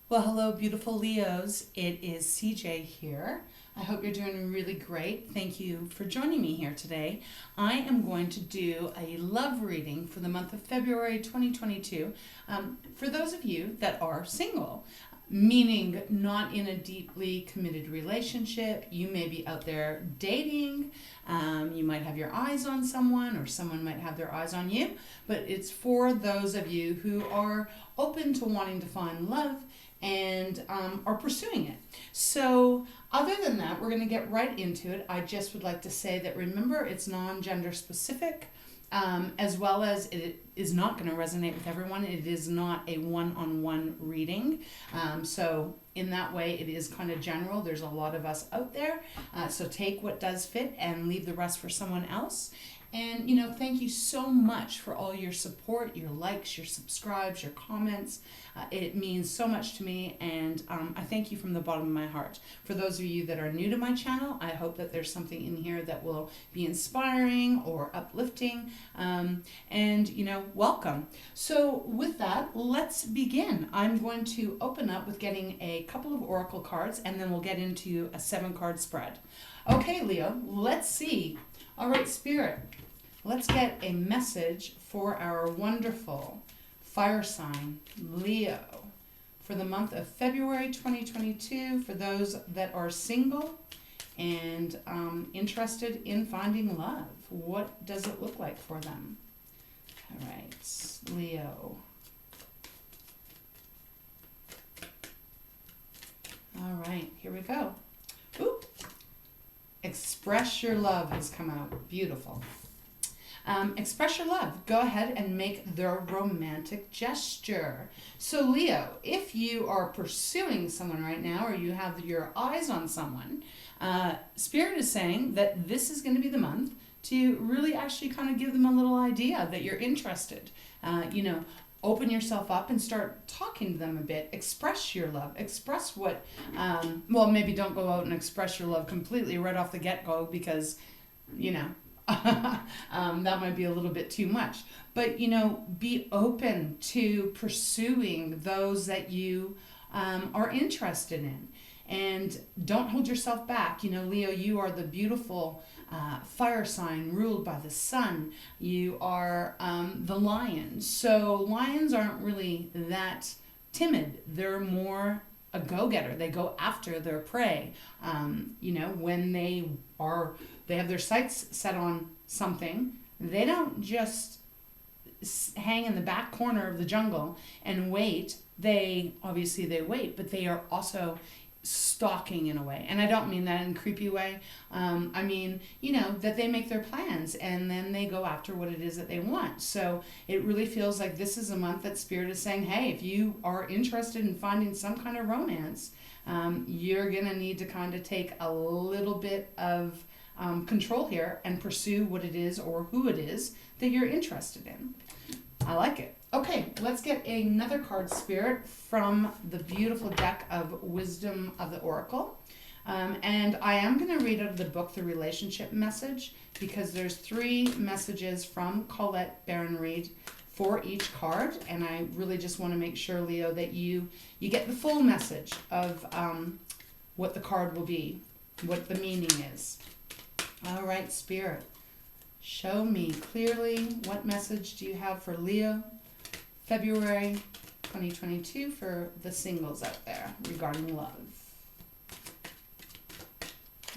Well, hello, beautiful Leos. It is CJ here. I hope you're doing really great. Thank you for joining me here today. I am going to do a love reading for the month of February 2022 for those of you that are single, meaning not in a deeply committed relationship. You may be out there dating. You might have your eyes on someone, or someone might have their eyes on you, but it's for those of you who are open to wanting to find love and are pursuing it. So other than that, we're going to get right into it. I just would like to say that remember, it's non-gender specific, as well as it is not going to resonate with everyone. It is not a one-on-one reading. So in that way, it is kind of general. There's a lot of us out there. So take what does fit and leave the rest for someone else. And, thank you so much for all your support, your likes, your subscribes, your comments. It means so much to me, and I thank you from the bottom of my heart. For those of you that are new to my channel, I hope that there's something in here that will be inspiring or uplifting, and, welcome. So with that, let's begin. I'm going to open up with getting a couple of oracle cards, and then we'll get into a 7-card spread. Okay, Leo, let's see. All right, Spirit, let's get a message for our wonderful fire sign, Leo, for the month of February 2022, for those that are single and interested in finding love. What does it look like for them? All right, Leo. All right, here we go. Ooh. Express your love has come out. Beautiful. Express your love. Go ahead and make the romantic gesture. So Leo, if you are pursuing someone right now, or you have your eyes on someone, Spirit is saying that this is going to be the month to really actually kind of give them a little idea that you're interested. Open yourself up and start talking to them a bit. Express your love. Express what, maybe don't go out and express your love completely right off the get-go, because, that might be a little bit too much. But, be open to pursuing those that you are interested in. And don't hold yourself back. Leo, you are the beautiful fire sign ruled by the sun. You are the lion. So lions aren't really that timid. They're more a go-getter. They go after their prey. When they have their sights set on something, they don't just hang in the back corner of the jungle and wait. They wait, but they are also stalking in a way. And I don't mean that in a creepy way. I mean, that they make their plans and then they go after what it is that they want. So it really feels like this is a month that Spirit is saying, hey, if you are interested in finding some kind of romance, you're going to need to kind of take a little bit of control here and pursue what it is or who it is that you're interested in. I like it. Okay, let's get another card, Spirit, from the beautiful deck of Wisdom of the Oracle. And I am going to read out of the book The Relationship Message, because there's 3 messages from Colette, Baron-Reid, for each card. And I really just want to make sure, Leo, that you get the full message of what the card will be, what the meaning is. All right, Spirit, show me clearly, what message do you have for Leo, February 2022, for the singles out there regarding love?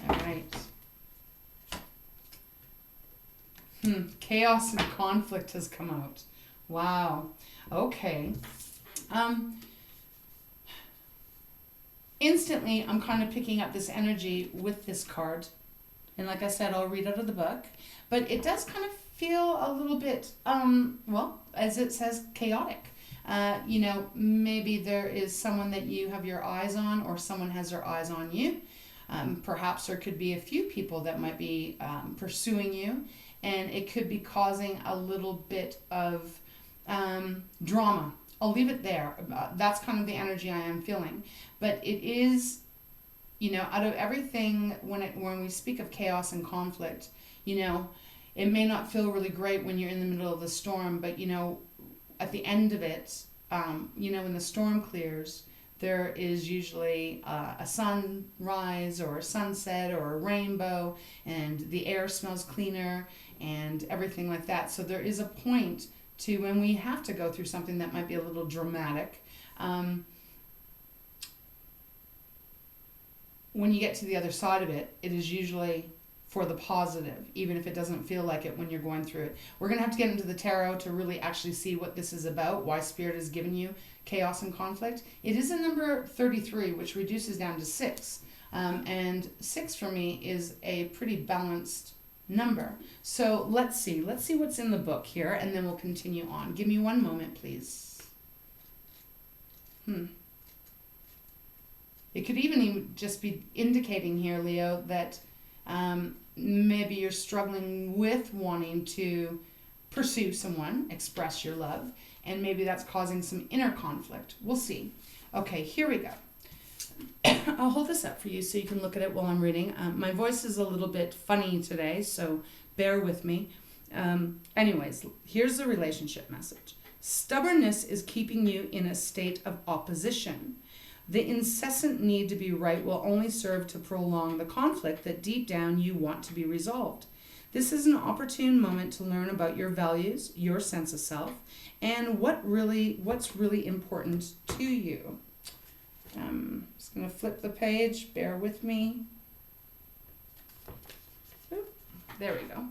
All right. Chaos and conflict has come out. Wow. Okay. Instantly, I'm kind of picking up this energy with this card. And like I said, I'll read out of the book. But it does kind of feel a little bit, as it says, chaotic. Maybe there is someone that you have your eyes on, or someone has their eyes on you. Perhaps there could be a few people that might be pursuing you, and it could be causing a little bit of drama. I'll leave it there. That's kind of the energy I am feeling. But it is, out of everything, when we speak of chaos and conflict, it may not feel really great when you're in the middle of the storm, but at the end of it, when the storm clears, there is usually a sunrise or a sunset or a rainbow, and the air smells cleaner and everything like that. So there is a point to when we have to go through something that might be a little dramatic. When you get to the other side of it, it is usually for the positive, even if it doesn't feel like it when you're going through it. We're going to have to get into the tarot to really actually see what this is about, why Spirit has given you chaos and conflict. It is a number 33, which reduces down to 6. And 6 for me is a pretty balanced number. So let's see what's in the book here, and then we'll continue on. Give me one moment, please. It could even just be indicating here, Leo, that maybe you're struggling with wanting to pursue someone, express your love, and maybe that's causing some inner conflict. We'll see. Okay, here we go. I'll hold this up for you so you can look at it while I'm reading. My voice is a little bit funny today, so bear with me. Anyways, here's the relationship message. Stubbornness is keeping you in a state of opposition. The incessant need to be right will only serve to prolong the conflict that deep down you want to be resolved. This is an opportune moment to learn about your values, your sense of self, and what's really important to you. I'm just going to flip the page. Bear with me. Oop, there we go.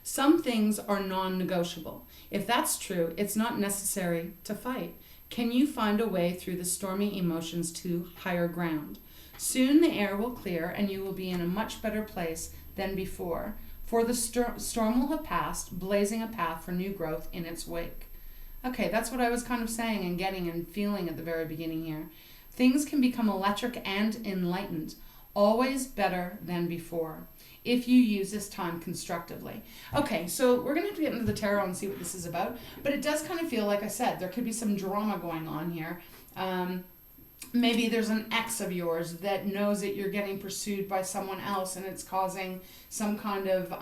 Some things are non-negotiable. If that's true, it's not necessary to fight. Can you find a way through the stormy emotions to higher ground? Soon the air will clear and you will be in a much better place than before, for the storm will have passed, blazing a path for new growth in its wake. Okay, that's what I was kind of saying and getting and feeling at the very beginning here. Things can become electric and enlightened, always better than before, if you use this time constructively. Okay, so we're going to have to get into the tarot and see what this is about, but it does kind of feel, like I said, there could be some drama going on here. Maybe there's an ex of yours that knows that you're getting pursued by someone else and it's causing some kind of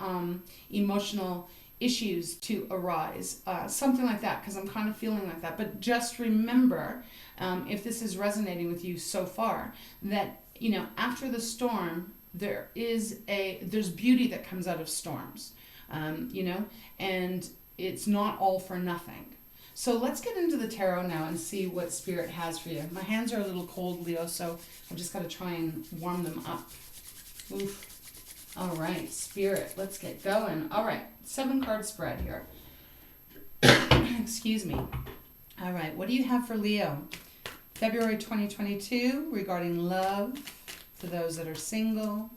emotional issues to arise. Something like that, because I'm kind of feeling like that. But just remember, if this is resonating with you so far, that, you know, after the storm, there's beauty that comes out of storms, you know, and it's not all for nothing. So let's get into the tarot now and see what Spirit has for you. My hands are a little cold, Leo, so I've just got to try and warm them up. Oof. All right, Spirit, let's get going. All right, 7-card spread here. Excuse me. All right, what do you have for Leo? February 2022 regarding love. For those that are single,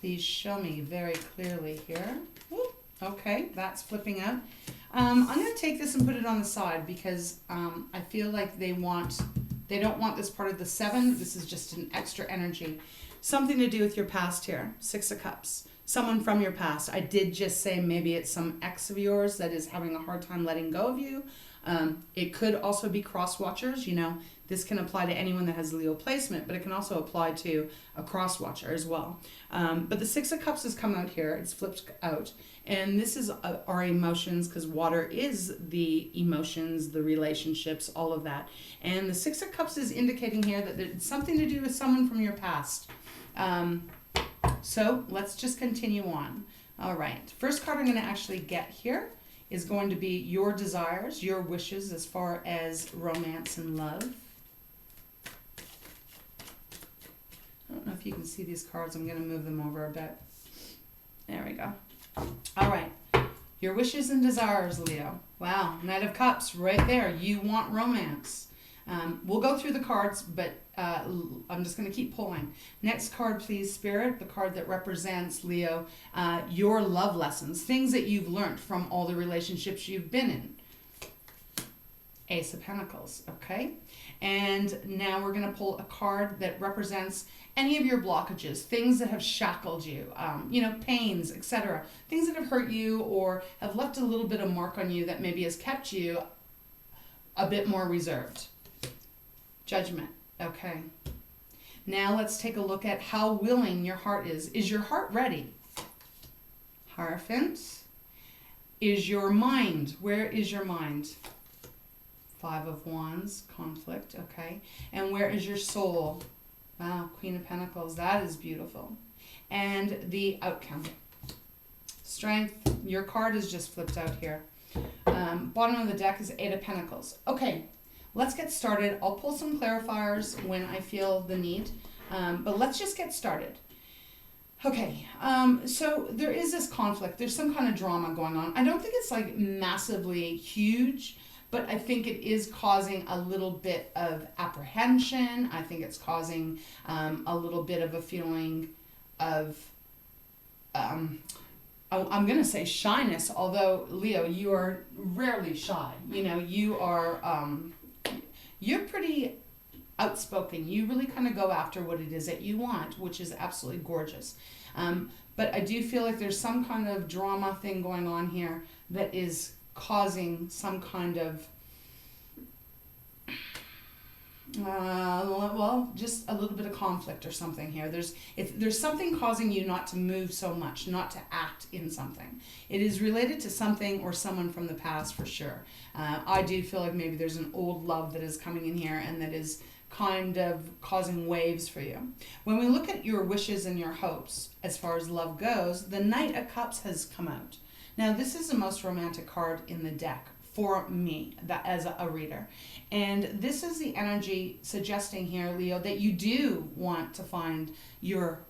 please show me very clearly here. Whoop. Okay, that's flipping out. I'm going to take this and put it on the side because I feel like they don't want this part of the 7. This is just an extra energy. Something to do with your past here. 6 of Cups. Someone from your past. I did just say maybe it's some ex of yours that is having a hard time letting go of you. It could also be cross-watchers. You know, this can apply to anyone that has Leo placement, but it can also apply to a cross-watcher as well. But the 6 of Cups has come out here. It's flipped out. And this is our emotions, because water is the emotions, the relationships, all of that. And the 6 of Cups is indicating here that it's something to do with someone from your past. So let's just continue on. All right. First card I'm going to actually get here is going to be your desires, your wishes as far as romance and love. I don't know if you can see these cards. I'm going to move them over a bit. There we go. All right. Your wishes and desires, Leo. Wow. Knight of Cups right there. You want romance. We'll go through the cards, but I'm just going to keep pulling. Next card, please, Spirit. The card that represents, Leo, your love lessons. Things that you've learned from all the relationships you've been in. Ace of Pentacles, okay? And now we're going to pull a card that represents any of your blockages, things that have shackled you, you know, pains, etc. Things that have hurt you or have left a little bit of mark on you that maybe has kept you a bit more reserved. Judgment, okay. Now let's take a look at how willing your heart is. Is your heart ready? Hierophant. Is your mind, where is your mind? Five of Wands, conflict, okay. And where is your soul? Wow, Queen of Pentacles, that is beautiful. And the Outcome. Strength, your card is just flipped out here. Bottom of the deck is Eight of Pentacles. Okay, let's get started. I'll pull some clarifiers when I feel the need, but let's just get started. Okay, so there is this conflict. There's some kind of drama going on. I don't think it's like massively huge, but I think it is causing a little bit of apprehension. I think it's causing a little bit of a feeling of, I'm going to say shyness, although, Leo, you are rarely shy. You know, you are, you're pretty outspoken. You really kind of go after what it is that you want, which is absolutely gorgeous. But I do feel like there's some kind of drama thing going on here that is causing some kind of, well, just a little bit of conflict or something here. There's something causing you not to move so much, not to act in something. It is related to something or someone from the past for sure. I do feel like maybe there's an old love that is coming in here and that is kind of causing waves for you. When we look at your wishes and your hopes as far as love goes, the Knight of Cups has come out. Now, this is the most romantic card in the deck for me as a reader. And this is the energy suggesting here, Leo, that you do want to find your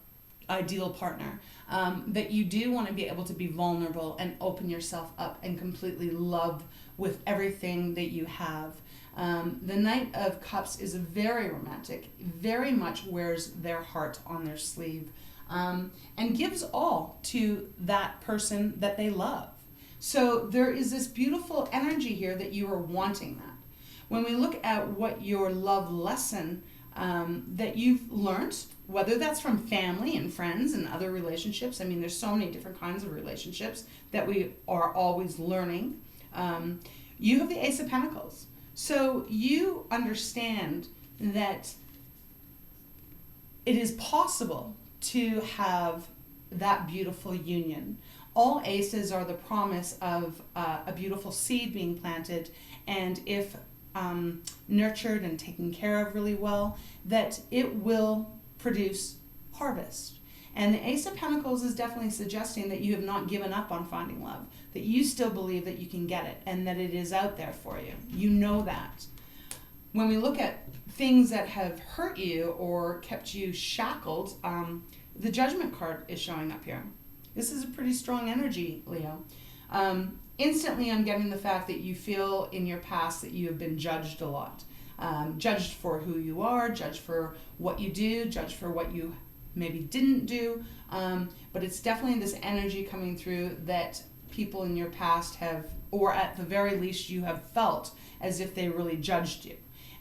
ideal partner, that you do want to be able to be vulnerable and open yourself up and completely love with everything that you have. The Knight of Cups is very romantic, very much wears their heart on their sleeve, and gives all to that person that they love. So there is this beautiful energy here that you are wanting that. When we look at what your love lesson that you've learned, whether that's from family and friends and other relationships, I mean, there's so many different kinds of relationships that we are always learning. You have the Ace of Pentacles. So you understand that it is possible to have that beautiful union. All aces are the promise of a beautiful seed being planted, and if nurtured and taken care of really well, that it will produce harvest. And the Ace of Pentacles is definitely suggesting that you have not given up on finding love, that you still believe that you can get it and that it is out there for you. You know that. When we look at things that have hurt you or kept you shackled, the Judgment card is showing up here. This is a pretty strong energy, Leo. Instantly, I'm getting the fact that you feel in your past that you have been judged a lot. Judged for who you are, judged for what you do, judged for what you maybe didn't do. But it's definitely this energy coming through that people in your past have, or at the very least you have felt as if they really judged you.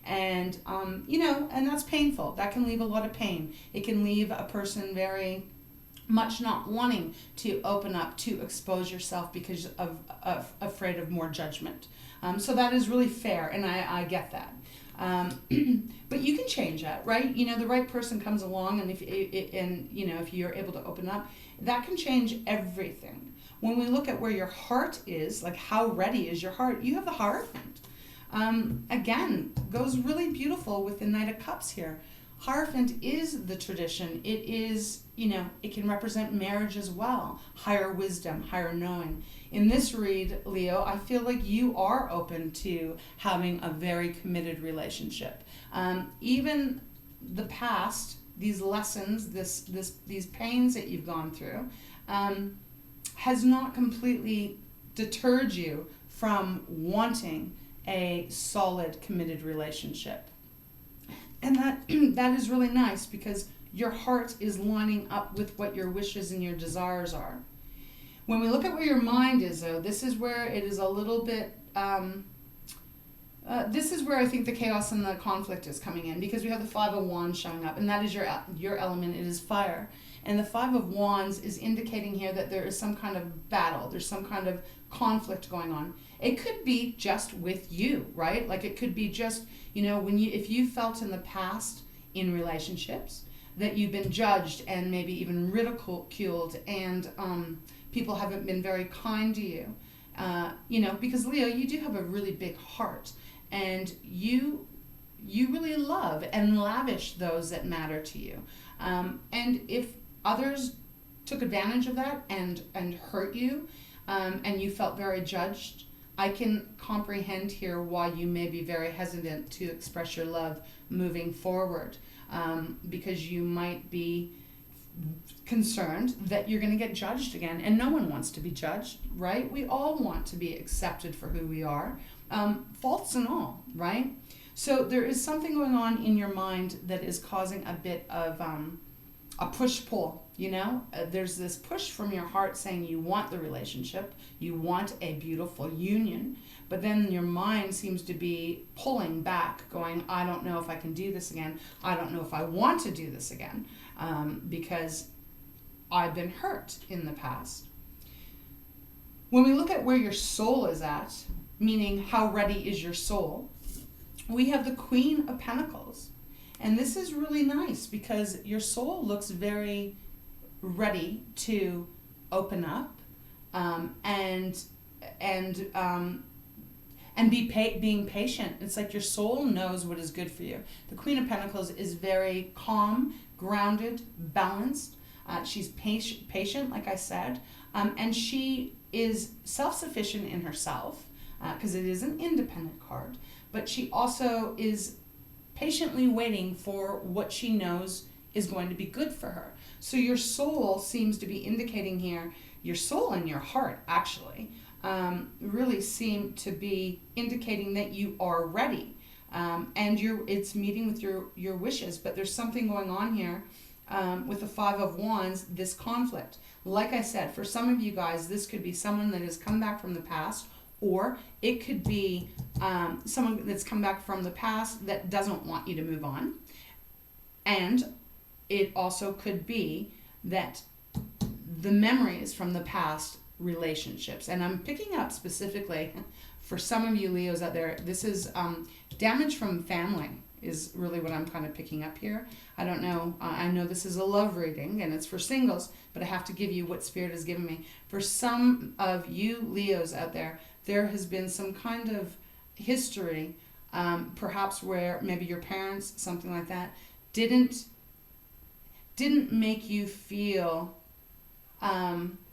And, and that's painful. That can leave a lot of pain. It can leave a person very much not wanting to open up, to expose yourself because of afraid of more judgment. So that is really fair, and I get that. But you can change that, right? You know, the right person comes along, and if you're able to open up, that can change everything. When we look at where your heart is, like how ready is your heart, you have the Hierophant. Again, goes really beautiful with the Knight of Cups here. Hierophant is the tradition. It is, it can represent marriage as well. Higher wisdom, higher knowing. In this read, Leo, I feel like you are open to having a very committed relationship. Even the past, these lessons, these pains that you've gone through, has not completely deterred you from wanting a solid, committed relationship. And that is really nice because your heart is lining up with what your wishes and your desires are. When we look at where your mind is, though, this is where it is a little bit, this is where I think the chaos and the conflict is coming in, because we have the Five of Wands showing up, and that is your element. It is fire. And the Five of Wands is indicating here that there is some kind of battle. There's some kind of conflict going on. It could be just with you, right? Like it could be just, if you felt in the past in relationships that you've been judged and maybe even ridiculed, and people haven't been very kind to you, because Leo, you do have a really big heart, and you really love and lavish those that matter to you. And if others took advantage of that and hurt you, and you felt very judged, I can comprehend here why you may be very hesitant to express your love moving forward, because you might be concerned that you're going to get judged again, and no one wants to be judged, right? We all want to be accepted for who we are, faults and all, right? So there is something going on in your mind that is causing a bit of a push-pull, you know? There's this push from your heart saying you want the relationship, you want a beautiful union, but then your mind seems to be pulling back, going, I don't know if I can do this again. I don't know if I want to do this again, because I've been hurt in the past. When we look at where your soul is at, meaning how ready is your soul, we have the Queen of Pentacles. And this is really nice because your soul looks very ready to open up, and being patient. It's like your soul knows what is good for you. The Queen of Pentacles is very calm, grounded, balanced. She's patient, like I said, and she is self-sufficient in herself, because it is an independent card, but she also is patiently waiting for what she knows is going to be good for her. So your soul seems to be indicating here, your soul and your heart actually really seem to be indicating that you are ready, and it's meeting with your wishes. But there's something going on here with the Five of Wands, this conflict. Like I said, for some of you guys, this could be someone that has come back from the past, or it could be someone that's come back from the past that doesn't want you to move on. And it also could be that the memories from the past relationships, and I'm picking up specifically for some of you Leos out there, this is damage from family is really what I'm kind of picking up here. I don't know, I know this is a love reading and it's for singles, but I have to give you what Spirit has given me. For some of you Leos out there, there has been some kind of history, perhaps where maybe your parents, something like that, didn't make you feel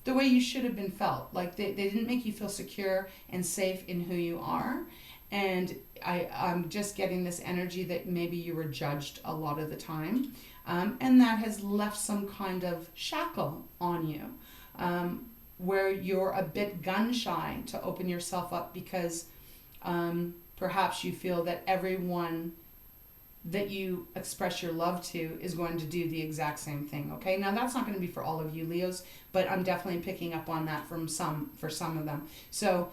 the way you should have been felt. Like they didn't make you feel secure and safe in who you are. And I'm just getting this energy that maybe you were judged a lot of the time. And that has left some kind of shackle on you, where you're a bit gun shy to open yourself up because perhaps you feel that everyone that you express your love to is going to do the exact same thing. Okay, now that's not going to be for all of you Leos, but I'm definitely picking up on that for some of them. So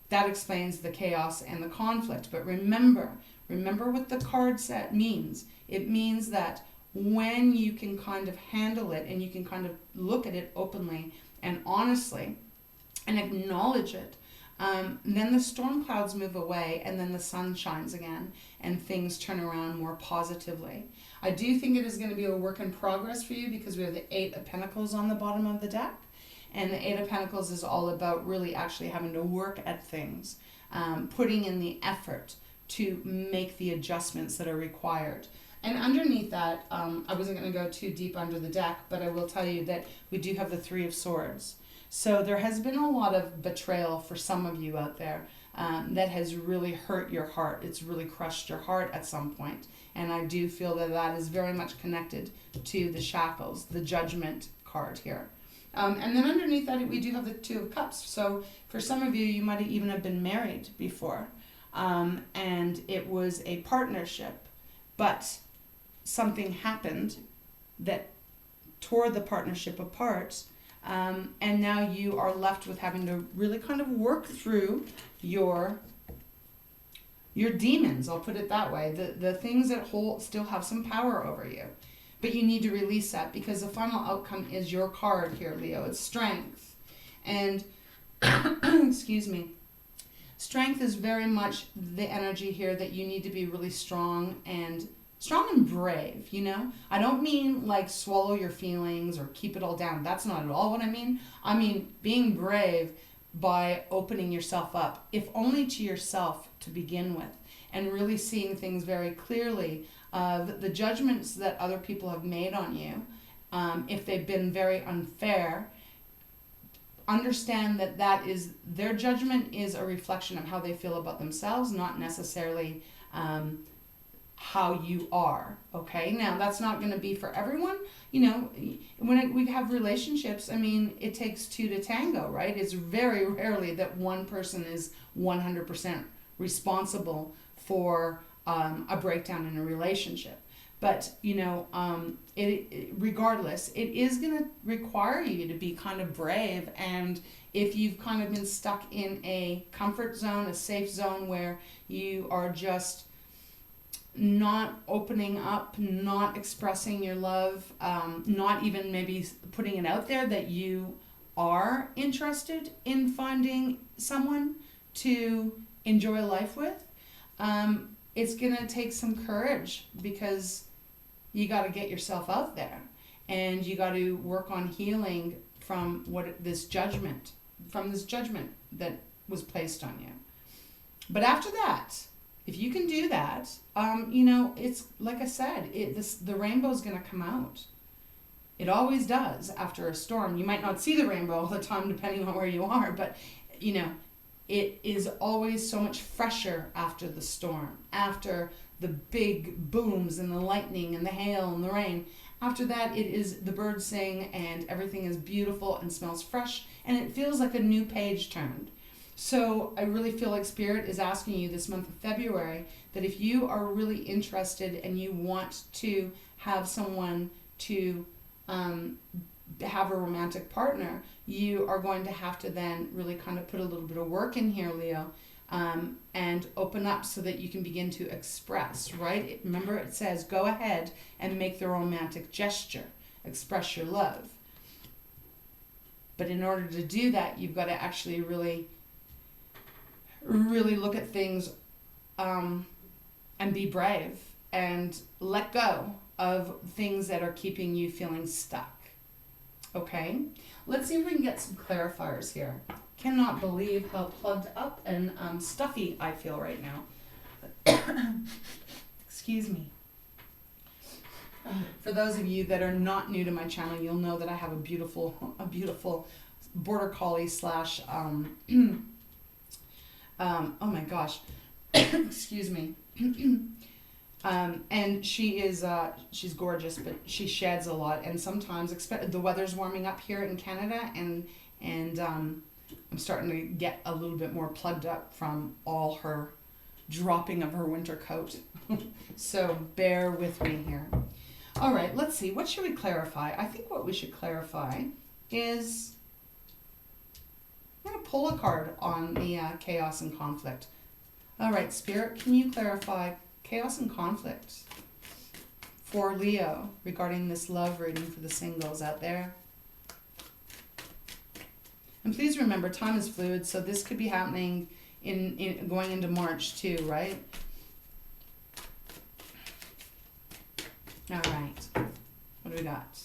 that explains the chaos and the conflict. But remember what the card set means. It means that when you can kind of handle it and you can kind of look at it openly and honestly and acknowledge it, then the storm clouds move away and then the sun shines again and things turn around more positively. I do think it is going to be a work in progress for you because we have the Eight of Pentacles on the bottom of the deck. And the Eight of Pentacles is all about really actually having to work at things, putting in the effort to make the adjustments that are required. And underneath that, I wasn't going to go too deep under the deck, but I will tell you that we do have the Three of Swords. So there has been a lot of betrayal for some of you out there that has really hurt your heart. It's really crushed your heart at some point. And I do feel that that is very much connected to the shackles, the Judgment card here. And then underneath that, we do have the Two of Cups. So for some of you, you might even have been married before. And it was a partnership, but something happened that tore the partnership apart. And now you are left with having to really kind of work through your demons, I'll put it that way. The things that still have some power over you. But you need to release that because the final outcome is your card here, Leo. It's strength. And, excuse me, strength is very much the energy here that you need to be really strong and brave, you know? I don't mean like swallow your feelings or keep it all down. That's not at all what I mean. I mean being brave by opening yourself up, if only to yourself to begin with, and really seeing things very clearly of the judgments that other people have made on you. If they've been very unfair, understand that is their judgment is a reflection of how they feel about themselves, not necessarily how you are. Okay, now that's not going to be for everyone. You know, when we have relationships, I mean, it takes two to tango, right? It's very rarely that one person is 100% responsible for a breakdown in a relationship. But, you know, regardless, it is going to require you to be kind of brave. And if you've kind of been stuck in a comfort zone, a safe zone where you are just not opening up, not expressing your love, not even maybe putting it out there that you are interested in finding someone to enjoy life with, it's going to take some courage, because you got to get yourself out there, and you got to work on healing from this judgment that was placed on you. But after that, if you can do that, you know, it's like I said, the rainbow's going to come out. It always does after a storm. You might not see the rainbow all the time depending on where you are, but, you know, it is always so much fresher after the storm, after the big booms and the lightning and the hail and the rain. After that, it is the birds sing and everything is beautiful and smells fresh, and it feels like a new page turned. So I really feel like Spirit is asking you this month of February that if you are really interested and you want to have someone to have a romantic partner, you are going to have to then really kind of put a little bit of work in here, Leo, and open up so that you can begin to express, right? Remember, it says go ahead and make the romantic gesture, express your love. But in order to do that, you've got to actually really look at things and be brave and let go of things that are keeping you feeling stuck. Okay? Let's see if we can get some clarifiers here. Cannot believe how plugged up and stuffy I feel right now. Excuse me. For those of you that are not new to my channel, you'll know that I have a beautiful border collie slash oh my gosh, excuse me. And she is she's gorgeous, but she sheds a lot, and sometimes the weather's warming up here in Canada, and I'm starting to get a little bit more plugged up from all her dropping of her winter coat. So bear with me here. All right, let's see. What should we clarify? I think what we should clarify is, I'm going to pull a card on the chaos and conflict. All right, Spirit, can you clarify chaos and conflict for Leo regarding this love reading for the singles out there? And please remember, time is fluid, so this could be happening in going into March too, right? All right. What do we got?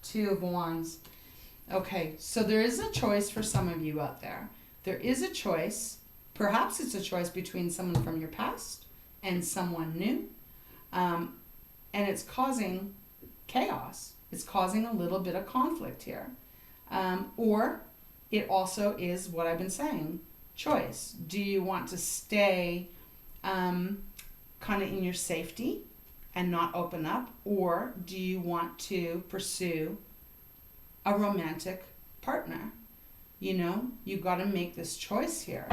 Two of Wands. Okay, so there is a choice for some of you out there. There is a choice. Perhaps it's a choice between someone from your past and someone new. And it's causing chaos. It's causing a little bit of conflict here. Or it also is what I've been saying, choice. Do you want to stay kind of in your safety and not open up? Or do you want to pursue a romantic partner? You know, you got to make this choice here.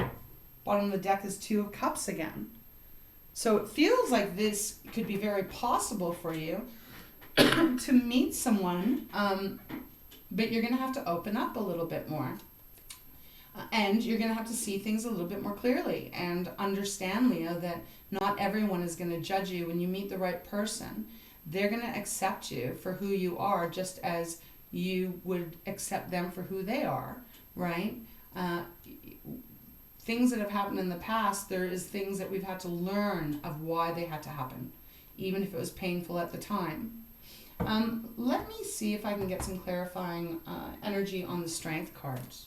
Bottom of the deck is Two of Cups again. So it feels like this could be very possible for you to meet someone, but you're going to have to open up a little bit more. And you're going to have to see things a little bit more clearly and understand, Leo, that not everyone is going to judge you. When you meet the right person, they're going to accept you for who you are, just as you would accept them for who they are, right? Things that have happened in the past, there is things that we've had to learn of why they had to happen, even if it was painful at the time. Let me see if I can get some clarifying energy on the Strength cards.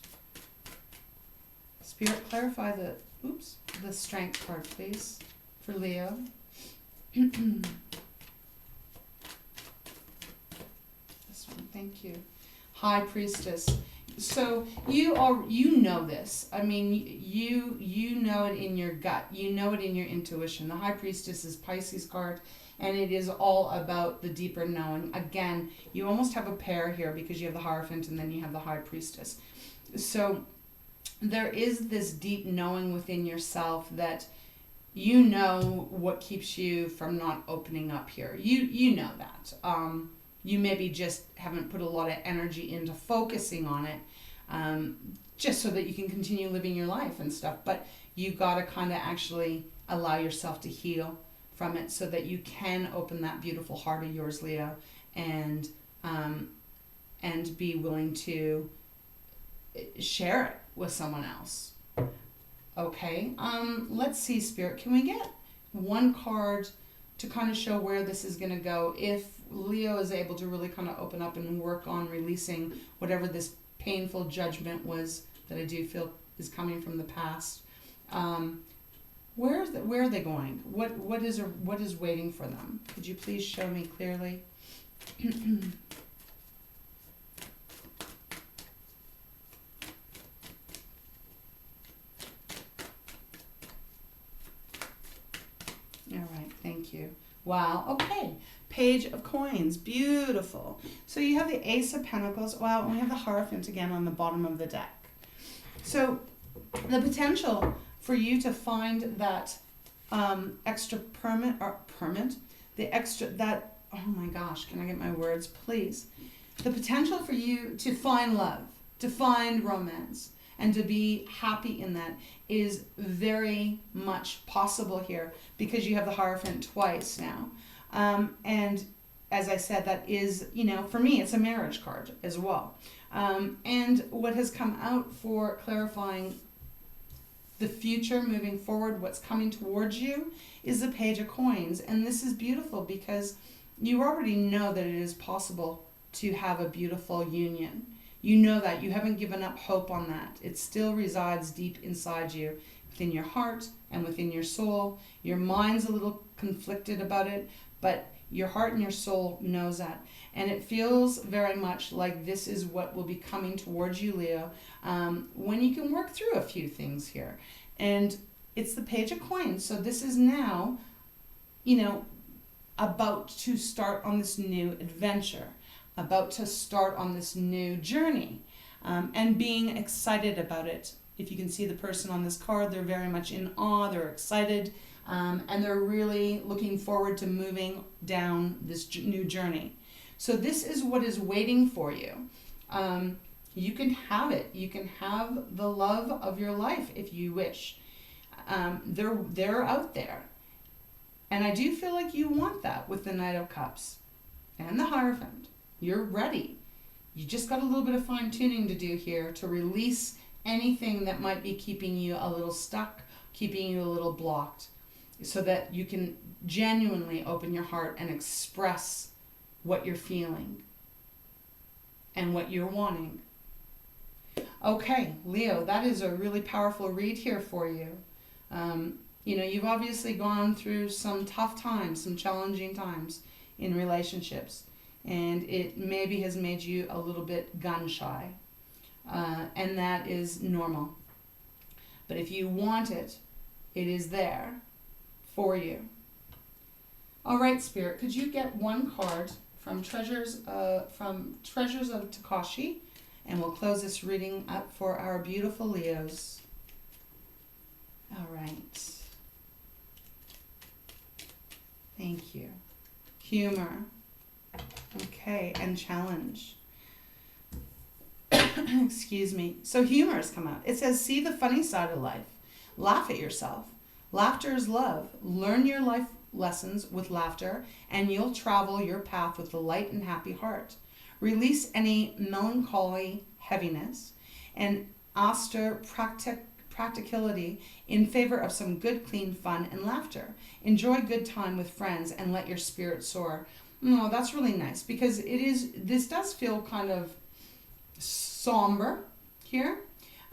Spirit, clarify the Strength card, please, for Leo. This one, thank you. High Priestess. So you know this. I mean, you know it in your gut. You know it in your intuition. The High Priestess is Pisces card, and it is all about the deeper knowing. Again, you almost have a pair here because you have the Hierophant and then you have the High Priestess. So there is this deep knowing within yourself that you know what keeps you from not opening up here. You know that. You maybe just haven't put a lot of energy into focusing on it, just so that you can continue living your life and stuff. But you got to kind of actually allow yourself to heal from it so that you can open that beautiful heart of yours, Leo, and be willing to share it with someone else. Okay, let's see, Spirit. Can we get one card to kind of show where this is going to go if Leo is able to really kind of open up and work on releasing whatever this painful judgment was that I do feel is coming from the past? Where are they going? What is waiting for them? Could you please show me clearly? All right, thank you. Wow, okay. Page of Coins, beautiful. So you have the Ace of Pentacles. Wow, and we have the Hierophant again on the bottom of the deck. So the potential for you to find that extra oh my gosh, can I get my words, please? The potential for you to find love, to find romance, and to be happy in that is very much possible here because you have the Hierophant twice now. And as I said, that is, for me, it's a marriage card as well. And what has come out for clarifying the future moving forward, what's coming towards you, is the Page of Coins. And this is beautiful because you already know that it is possible to have a beautiful union. You know that. You haven't given up hope on that. It still resides deep inside you, within your heart and within your soul. Your mind's a little conflicted about it, but your heart and your soul knows that. And it feels very much like this is what will be coming towards you, Leo, when you can work through a few things here. And it's the Page of Coins. So this is now, about to start on this new adventure, about to start on this new journey, and being excited about it. If you can see the person on this card, they're very much in awe, they're excited, and they're really looking forward to moving down this new journey. So this is what is waiting for you. You can have it. You can have the love of your life if you wish. They're out there. And I do feel like you want that with the Knight of Cups and the Hierophant. You're ready. You just got a little bit of fine-tuning to do here to release anything that might be keeping you a little stuck, keeping you a little blocked, so that you can genuinely open your heart and express what you're feeling and what you're wanting. Okay, Leo, that is a really powerful read here for you. You've obviously gone through some tough times, some challenging times in relationships, and it maybe has made you a little bit gun shy, and that is normal. But if you want it, it is there for you. All right, Spirit, could you get one card from Treasures of Tikashi, and we'll close this reading up for our beautiful Leos. All right. Thank you. Humor. Okay, and challenge. Excuse me. So humor has come out. It says, see the funny side of life. Laugh at yourself. Laughter is love. Learn your life lessons with laughter, and you'll travel your path with a light and happy heart. Release any melancholy heaviness and Aleister practicality in favor of some good, clean fun and laughter. Enjoy good time with friends and let your spirit soar. No, that's really nice because this does feel kind of somber here.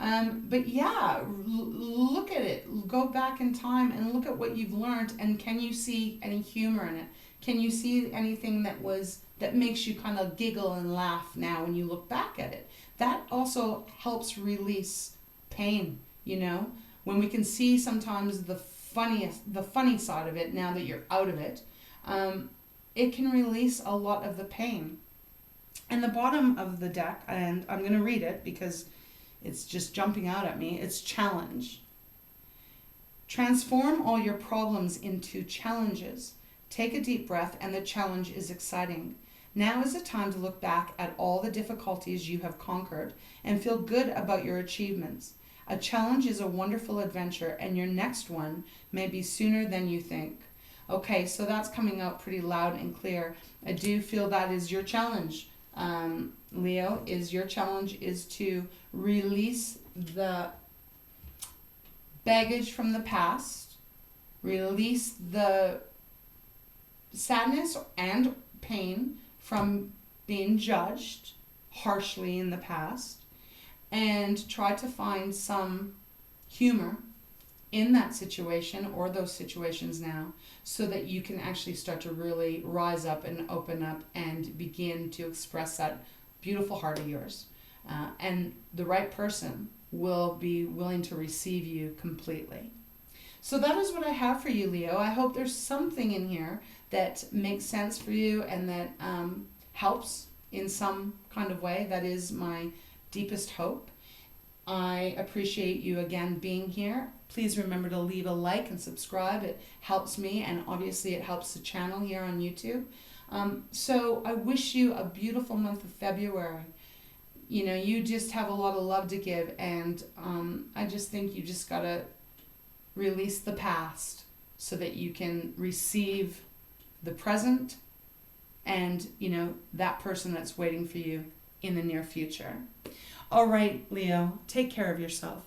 But yeah, look at it. Go back in time and look at what you've learned, and can you see any humor in it? Can you see anything that makes you kind of giggle and laugh now when you look back at it? That also helps release pain, you know? When we can see sometimes the funny side of it now that you're out of it, it can release a lot of the pain. And the bottom of the deck, and I'm going to read it because it's just jumping out at me, it's challenge. Transform all your problems into challenges. Take a deep breath, and the challenge is exciting. Now is the time to look back at all the difficulties you have conquered and feel good about your achievements. A challenge is a wonderful adventure, and your next one may be sooner than you think. Okay, so that's coming out pretty loud and clear. I do feel that is your challenge, Leo. Your challenge is to release the baggage from the past, release the sadness and pain from being judged harshly in the past, and try to find some humor in that situation or those situations now, so that you can actually start to really rise up and open up and begin to express that beautiful heart of yours. And the right person will be willing to receive you completely. So that is what I have for you, Leo. I hope there's something in here that makes sense for you and that helps in some kind of way. That is my deepest hope. I appreciate you again being here. Please remember to leave a like and subscribe. It helps me, and obviously it helps the channel here on YouTube. So I wish you a beautiful month of February. You know, you just have a lot of love to give, and I just think you just gotta release the past so that you can receive the present and, you know, that person that's waiting for you in the near future. All right, Leo, take care of yourself.